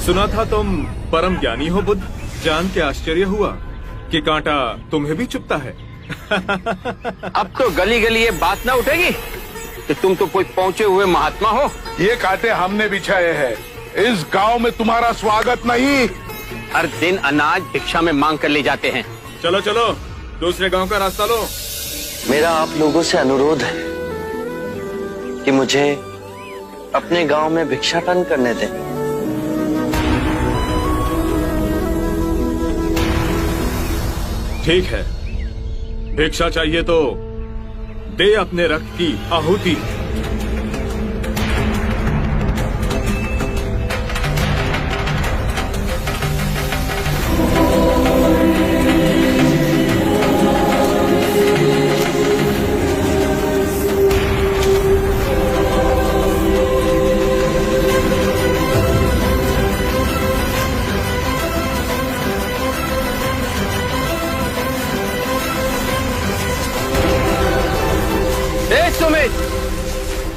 सुना था तुम परम ज्ञानी हो बुद्ध। जान के आश्चर्य हुआ कि कांटा तुम्हें भी चुभता है। अब तो गली गली ये बात ना उठेगी कि तुम तो कोई पहुंचे हुए महात्मा हो। ये कांटे हमने बिछाए हैं। इस गांव में तुम्हारा स्वागत नहीं। हर दिन अनाज भिक्षा में मांग कर ले जाते हैं। चलो चलो, दूसरे गांव का रास्ता लो। मेरा आप लोगों से अनुरोध है कि मुझे अपने गांव में भिक्षाटन करने दें। ठीक है, भिक्षा चाहिए तो दे अपने रक्त की आहुति।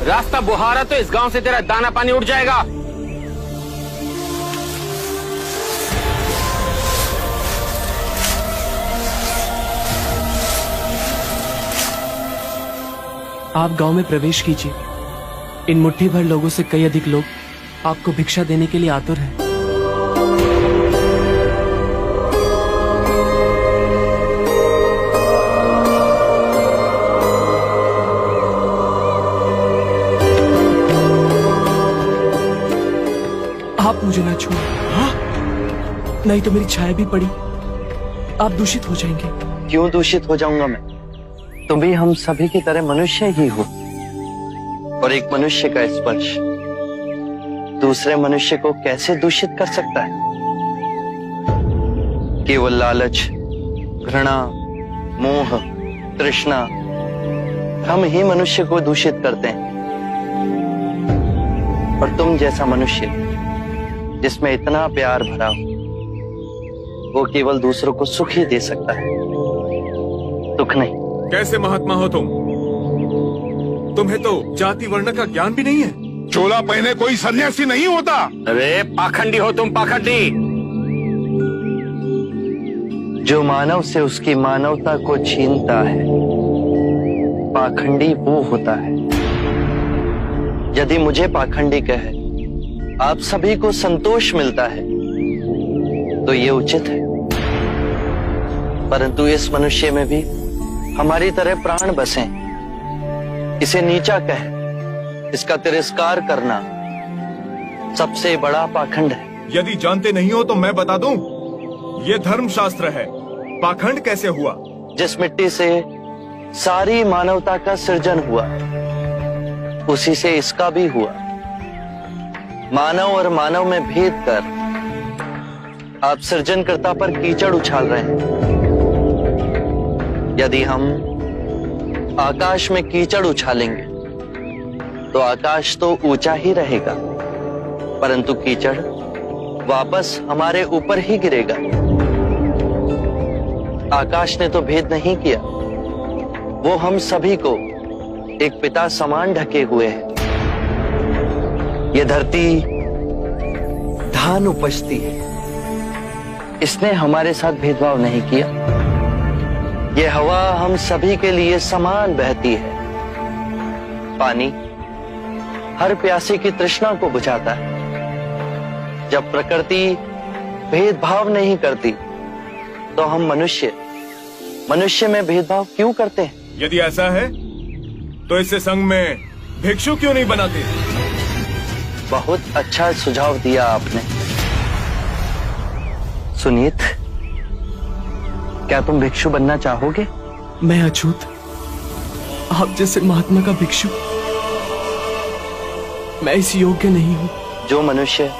रास्ता बुहारा तो इस गांव से तेरा दाना पानी उड़ जाएगा। आप गांव में प्रवेश कीजिए। इन मुट्ठी भर लोगों से कई अधिक लोग आपको भिक्षा देने के लिए आतुर हैं। आप मुझे ना छूए। हाँ? नहीं तो मेरी छाया भी पड़ी आप दूषित हो जाएंगे। क्यों दूषित हो जाऊंगा मैं? तुम भी हम सभी की तरह मनुष्य ही हो, और एक मनुष्य का स्पर्श दूसरे मनुष्य को कैसे दूषित कर सकता है? केवल लालच, घृणा, मोह, तृष्णा हम ही मनुष्य को दूषित करते हैं। और तुम जैसा मनुष्य जिसमें इतना प्यार भरा हो, वो केवल दूसरों को सुख ही दे सकता है, दुख नहीं। कैसे महात्मा हो तुम? तुम्हें तो जाति वर्ण का ज्ञान भी नहीं है। चोला पहने कोई सन्यासी नहीं होता। अरे पाखंडी हो तुम, पाखंडी। जो मानव से उसकी मानवता को छीनता है, पाखंडी वो होता है। यदि मुझे पाखंडी कहे आप सभी को संतोष मिलता है तो ये उचित है, परंतु इस मनुष्य में भी हमारी तरह प्राण बसे। इसे नीचा कहे, इसका तिरस्कार करना सबसे बड़ा पाखंड है। यदि जानते नहीं हो तो मैं बता दूं, ये धर्मशास्त्र है। पाखंड कैसे हुआ? जिस मिट्टी से सारी मानवता का सृजन हुआ, उसी से इसका भी हुआ। मानव और मानव में भेद कर आप सृजनकर्ता पर कीचड़ उछाल रहे हैं। यदि हम आकाश में कीचड़ उछालेंगे तो आकाश तो ऊंचा ही रहेगा, परंतु कीचड़ वापस हमारे ऊपर ही गिरेगा। आकाश ने तो भेद नहीं किया, वो हम सभी को एक पिता समान ढके हुए है। ये धरती धान उपजती है, इसने हमारे साथ भेदभाव नहीं किया। ये हवा हम सभी के लिए समान बहती है। पानी हर प्यासे की तृष्णा को बुझाता है। जब प्रकृति भेदभाव नहीं करती तो हम मनुष्य में भेदभाव क्यों करते हैं? यदि ऐसा है तो इससे संघ में भिक्षु क्यों नहीं बनाते? बहुत अच्छा सुझाव दिया आपने। सुनीत, क्या तुम भिक्षु बनना चाहोगे? मैं अछूत, आप जैसे महात्मा का भिक्षु मैं इस योग्य नहीं हूं। जो मनुष्य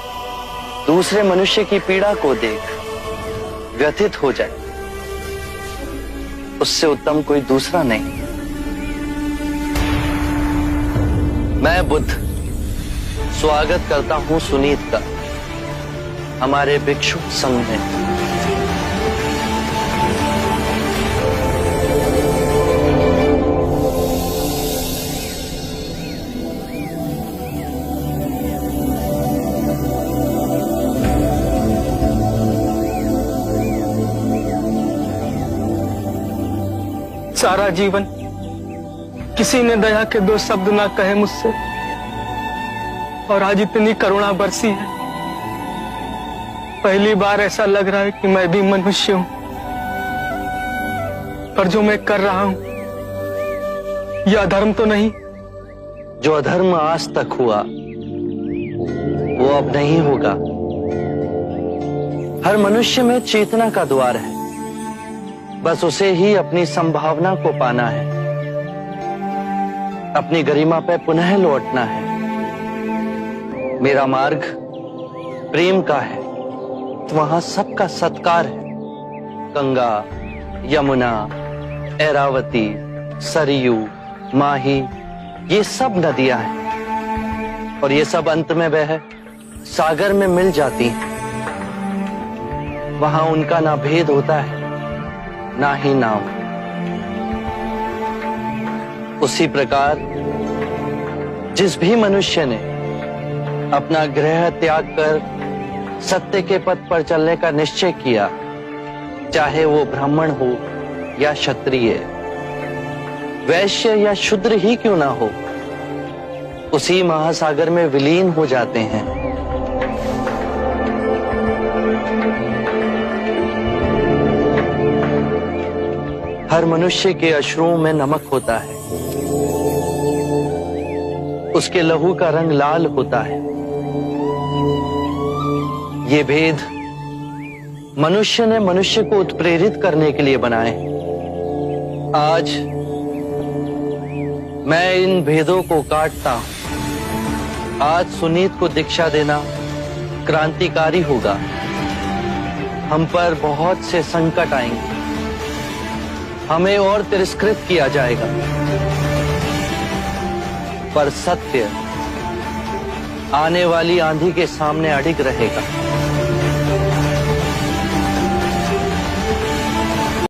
दूसरे मनुष्य की पीड़ा को देख व्यथित हो जाए, उससे उत्तम कोई दूसरा नहीं। मैं बुद्ध स्वागत करता हूं सुनीत का हमारे भिक्षु संघ में। सारा जीवन किसी ने दया के दो शब्द ना कहे मुझसे, और आज इतनी करुणा बरसी है। पहली बार ऐसा लग रहा है कि मैं भी मनुष्य हूं, पर जो मैं कर रहा हूं यह अधर्म तो नहीं? जो अधर्म आज तक हुआ वो अब नहीं होगा। हर मनुष्य में चेतना का द्वार है, बस उसे ही अपनी संभावना को पाना है, अपनी गरिमा पे पुनः लौटना है। मेरा मार्ग प्रेम का है, तो वहां सबका सत्कार है। गंगा, यमुना, ऐरावती, सरयू, माही, ये सब नदियां हैं, और ये सब अंत में वह सागर में मिल जाती हैं। वहां उनका ना भेद होता है, ना ही नाम। उसी प्रकार जिस भी मनुष्य ने अपना गृह त्याग कर सत्य के पथ पर चलने का निश्चय किया, चाहे वो ब्राह्मण हो या क्षत्रिय, वैश्य या शूद्र ही क्यों ना हो, उसी महासागर में विलीन हो जाते हैं। हर मनुष्य के अश्रुओं में नमक होता है, उसके लहू का रंग लाल होता है। ये भेद मनुष्य ने मनुष्य को उत्प्रेरित करने के लिए बनाए। आज मैं इन भेदों को काटता हूं। आज सुनीत को दीक्षा देना क्रांतिकारी होगा। हम पर बहुत से संकट आएंगे, हमें और तिरस्कृत किया जाएगा, पर सत्य आने वाली आंधी के सामने अडिग रहेगा।